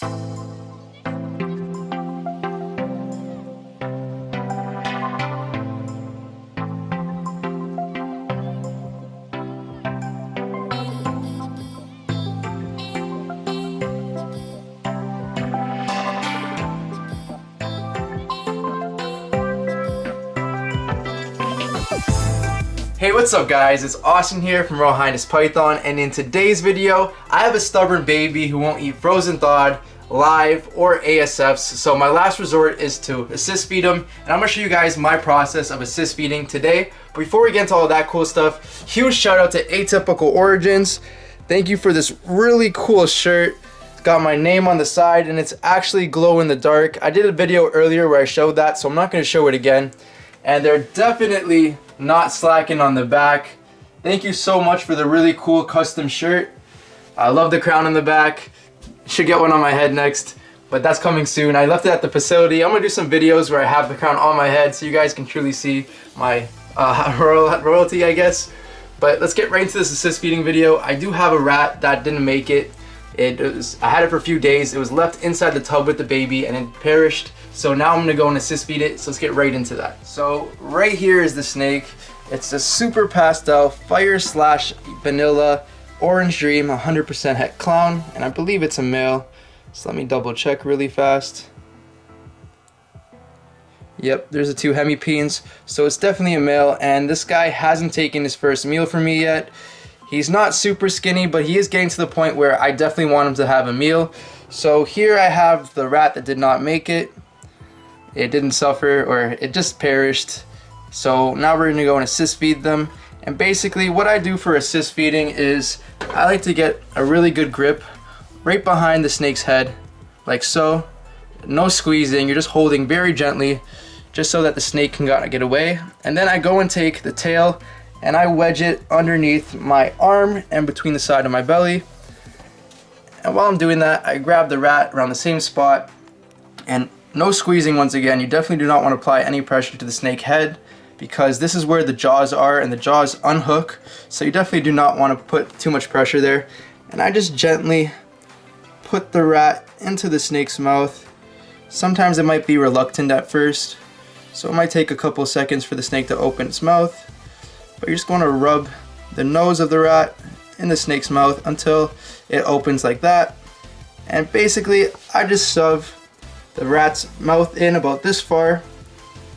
Hey, what's up guys? It's Austin here from Royal Highness Python, and in today's video, I have a stubborn baby who won't eat frozen thawed, live, or ASFs, so my last resort is to assist feed him, and I'm going to show you guys my process of assist feeding today. Before we get into all that cool stuff, huge shout out to Atypical Origins. Thank you for this really cool shirt. It's got my name on the side and it's actually glow in the dark. I did a video earlier where I showed that, so I'm not going to show it again. And they're definitely not slacking on the back. Thank you so much for the really cool custom shirt. I love the crown on the back. Should get one on my head next, but that's coming soon. I left it at the facility. I'm gonna do some videos where I have the crown on my head so you guys can truly see my royalty, I guess. But let's get right into this assist feeding video. I do have a rat that didn't make it. I had it for a few days. It was left inside the tub with the baby and it perished. So now I'm gonna go and assist feed it. So let's get right into that. So right here is the snake. It's a super pastel fire / vanilla orange dream 100% het clown, and I believe it's a male. So let me double check really fast. Yep, there's the 2 hemipenes. So it's definitely a male, and this guy hasn't taken his first meal from me yet. He's not super skinny, but he is getting to the point where I definitely want him to have a meal. So here I have the rat that did not make it. It didn't suffer, or it just perished. So now we're gonna go and assist feed them. And basically what I do for assist feeding is I like to get a really good grip right behind the snake's head, like so. No squeezing, you're just holding very gently, just so that the snake can get away. And then I go and take the tail and I wedge it underneath my arm and between the side of my belly. And while I'm doing that, I grab the rat around the same spot, and no squeezing once again. You definitely do not want to apply any pressure to the snake head, because this is where the jaws are and the jaws unhook. So you definitely do not want to put too much pressure there. And I just gently put the rat into the snake's mouth. Sometimes it might be reluctant at first, so it might take a couple seconds for the snake to open its mouth. But you're just going to rub the nose of the rat in the snake's mouth until it opens like that. And basically I just shove the rat's mouth in about this far,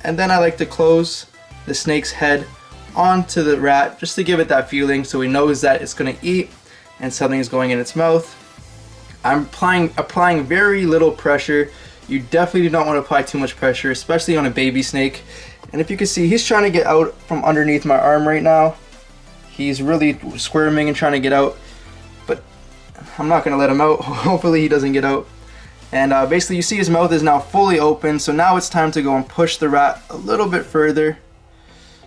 and then I like to close the snake's head onto the rat just to give it that feeling so he knows that it's going to eat and something is going in its mouth. I'm applying very little pressure. You definitely do not want to apply too much pressure, especially on a baby snake. And if you can see, he's trying to get out from underneath my arm right now. He's really squirming and trying to get out, but I'm not going to let him out. Hopefully he doesn't get out. And basically you see his mouth is now fully open, so now it's time to go and push the rat a little bit further.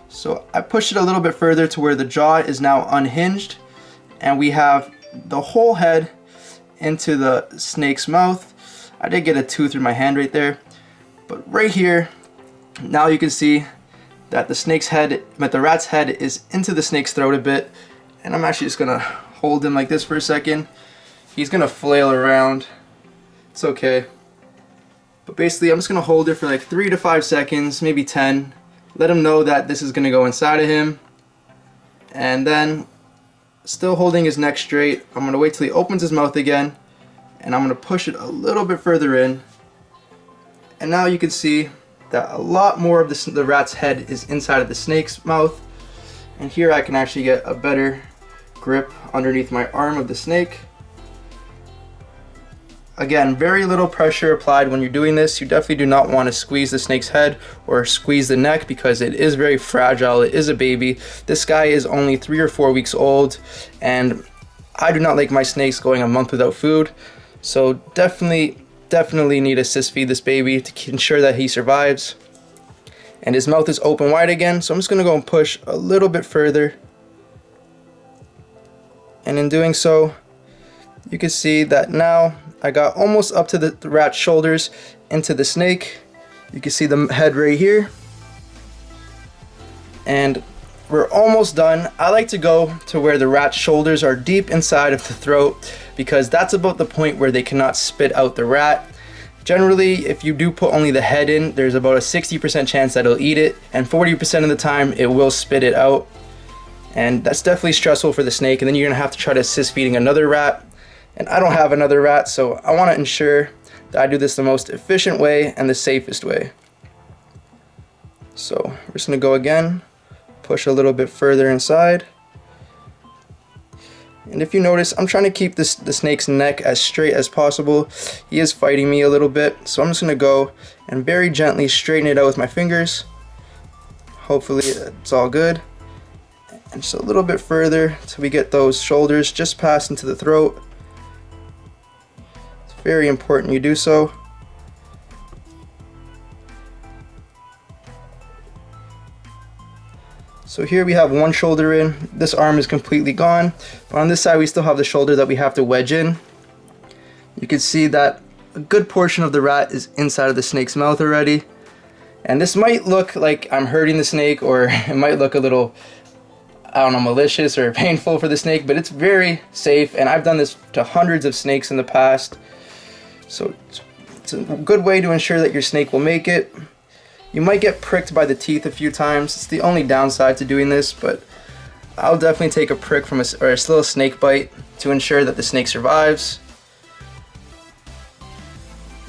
So I pushed it a little bit further to where the jaw is now unhinged, and we have the whole head into the snake's mouth. I did get a tooth through my hand right there, but right here, now you can see that the rat's head is into the snake's throat a bit, and I'm actually just gonna hold him like this for a second. He's gonna flail around. It's okay. But basically I'm just gonna hold it for like 3 to 5 seconds, maybe 10. Let him know that this is gonna go inside of him. And then, still holding his neck straight, I'm gonna wait till he opens his mouth again, and I'm gonna push it a little bit further in. And now you can see that a lot more of the rat's head is inside of the snake's mouth. And here I can actually get a better grip underneath my arm of the snake. Again, very little pressure applied when you're doing this. You definitely do not want to squeeze the snake's head or squeeze the neck, because it is very fragile. It is a baby. This guy is only 3 or 4 weeks old, and I do not like my snakes going a month without food. So definitely need to assist feed this baby to ensure that he survives. And his mouth is open wide again, so I'm just going to go and push a little bit further. And in doing so, you can see that now I got almost up to the rat's shoulders into the snake. You can see the head right here. And we're almost done. I like to go to where the rat's shoulders are deep inside of the throat. because that's about the point where they cannot spit out the rat. Generally, if you do put only the head in, there's about a 60% chance that it'll eat it, and 40% of the time it will spit it out. And that's definitely stressful for the snake, and then you're gonna have to try to assist feeding another rat. And I don't have another rat, so I wanna ensure that I do this the most efficient way and the safest way. So we're just gonna go again, push a little bit further inside. And if you notice, I'm trying to keep the snake's neck as straight as possible. He is fighting me a little bit, so I'm just gonna go and very gently straighten it out with my fingers. Hopefully it's all good. And just a little bit further till we get those shoulders just past into the throat. It's very important you do so. So here we have one shoulder in. This arm is completely gone, but on this side we still have the shoulder that we have to wedge in. You can see that a good portion of the rat is inside of the snake's mouth already. And this might look like I'm hurting the snake, or it might look a little, I don't know, malicious or painful for the snake, but it's very safe, and I've done this to hundreds of snakes in the past. So it's a good way to ensure that your snake will make it. You might get pricked by the teeth a few times. It's the only downside to doing this, but I'll definitely take a prick from a little snake bite to ensure that the snake survives.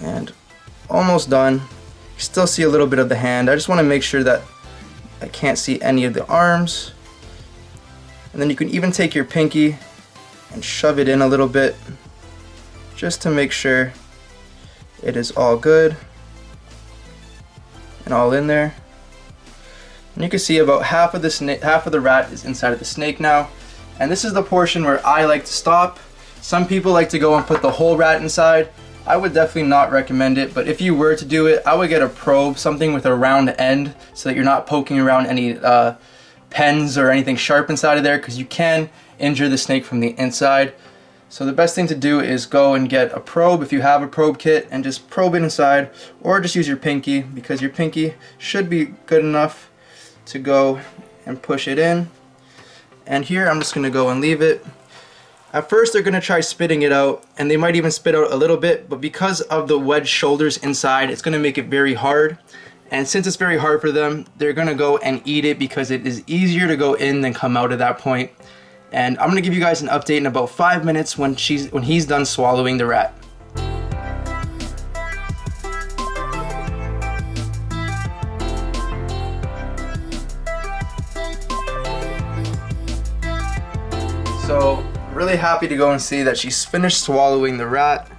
And almost done. You still see a little bit of the hand. I just want to make sure that I can't see any of the arms. And then you can even take your pinky and shove it in a little bit just to make sure it is all good and all in there. And you can see about half of the rat is inside of the snake now. And this is the portion where I like to stop. Some people like to go and put the whole rat inside. I would definitely not recommend it, but if you were to do it, I would get a probe, something with a round end, so that you're not poking around any pens or anything sharp inside of there, because you can injure the snake from the inside. So the best thing to do is go and get a probe if you have a probe kit and just probe it inside, or just use your pinky, because your pinky should be good enough to go and push it in. And here I'm just gonna go and leave it. At first they're gonna try spitting it out, and they might even spit out a little bit, but because of the wedged shoulders inside, it's gonna make it very hard. And since it's very hard for them, they're gonna go and eat it because it is easier to go in than come out at that point. And I'm gonna give you guys an update in about 5 minutes when he's done swallowing the rat. So really happy to go and see that she's finished swallowing the rat.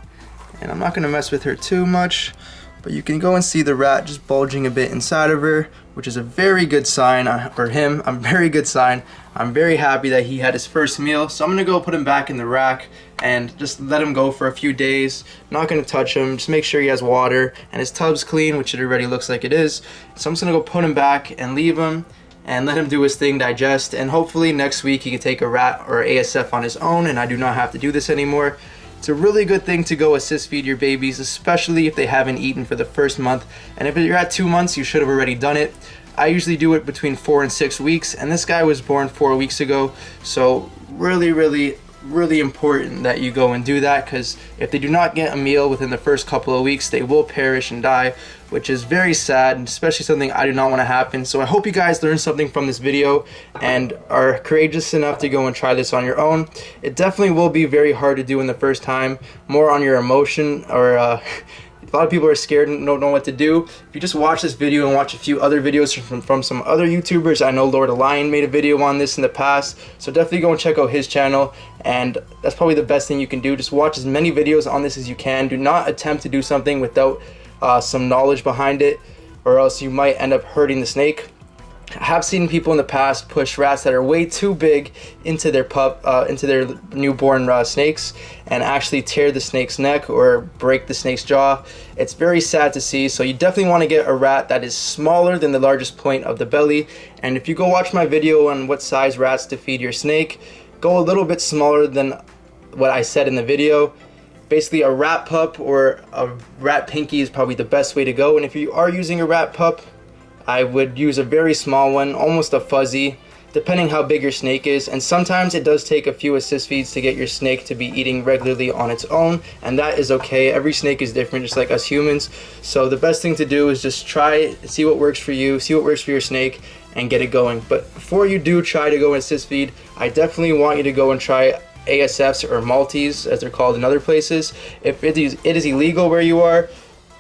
And I'm not gonna mess with her too much, but you can go and see the rat just bulging a bit inside of her, which is a very good sign for him. A very good sign. I'm very happy that he had his first meal. So I'm gonna go put him back in the rack and just let him go for a few days. Not gonna touch him, just make sure he has water and his tub's clean, which it already looks like it is. So I'm just gonna go put him back and leave him and let him do his thing, digest, and hopefully next week he can take a rat or ASF on his own and I do not have to do this anymore. It's a really good thing to go assist feed your babies, especially if they haven't eaten for the first month. And if you're at 2 months, you should have already done it. I usually do it between 4 and 6 weeks, and this guy was born 4 weeks ago. So really important that you go and do that, because if they do not get a meal within the first couple of weeks, they will perish and die, which is very sad, and especially something I do not want to happen. So I hope you guys learned something from this video and are courageous enough to go and try this on your own. It definitely will be very hard to do in the first time, more on your emotion, or a lot of people are scared and don't know what to do. If you just watch this video and watch a few other videos from some other YouTubers, I know Lord of Lion made a video on this in the past, so definitely go and check out his channel, and that's probably the best thing you can do. Just watch as many videos on this as you can. Do not attempt to do something without some knowledge behind it, or else you might end up hurting the snake. I have seen people in the past push rats that are way too big into their newborn snakes and actually tear the snake's neck or break the snake's jaw. It's very sad to see, so you definitely want to get a rat that is smaller than the largest point of the belly. And if you go watch my video on what size rats to feed your snake, go a little bit smaller than what I said in the video. Basically a rat pup or a rat pinky is probably the best way to go. And if you are using a rat pup, I would use a very small one, almost a fuzzy, depending how big your snake is, and sometimes it does take a few assist feeds to get your snake to be eating regularly on its own, and that is okay. Every snake is different, just like us humans. So the best thing to do is just try, see what works for you, see what works for your snake, and get it going. But before you do try to go and assist feed, I definitely want you to go and try ASFs, or Maltese as they're called in other places. If it is illegal where you are,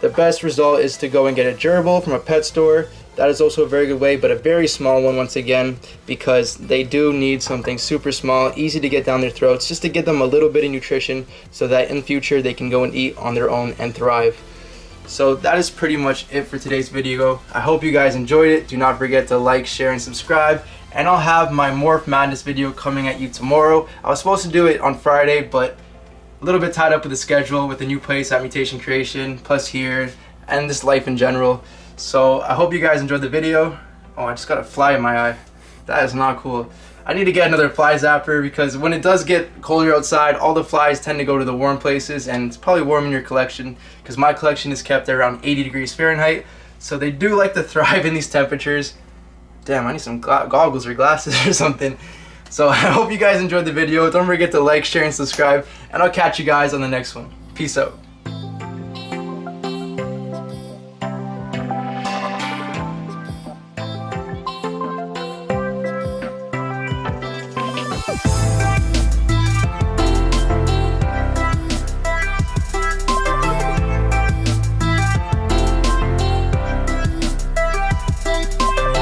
the best result is to go and get a gerbil from a pet store. That is also a very good way, but a very small one once again, because they do need something super small, easy to get down their throats, just to get them a little bit of nutrition so that in future they can go and eat on their own and thrive. So that is pretty much it for today's video. I hope you guys enjoyed it. Do not forget to like, share, and subscribe. And I'll have my Morph Madness video coming at you tomorrow. I was supposed to do it on Friday, but a little bit tied up with the schedule with the new place at Mutation Creation, plus here, and this life in general. So I hope you guys enjoyed the video. Oh, I just got a fly in my eye. That is not cool. I need to get another fly zapper, because when it does get colder outside, all the flies tend to go to the warm places, and it's probably warm in your collection, because my collection is kept at around 80 degrees Fahrenheit. So they do like to thrive in these temperatures. Damn, I need some goggles or glasses or something. So I hope you guys enjoyed the video. Don't forget to like, share, and subscribe, and I'll catch you guys on the next one. Peace out.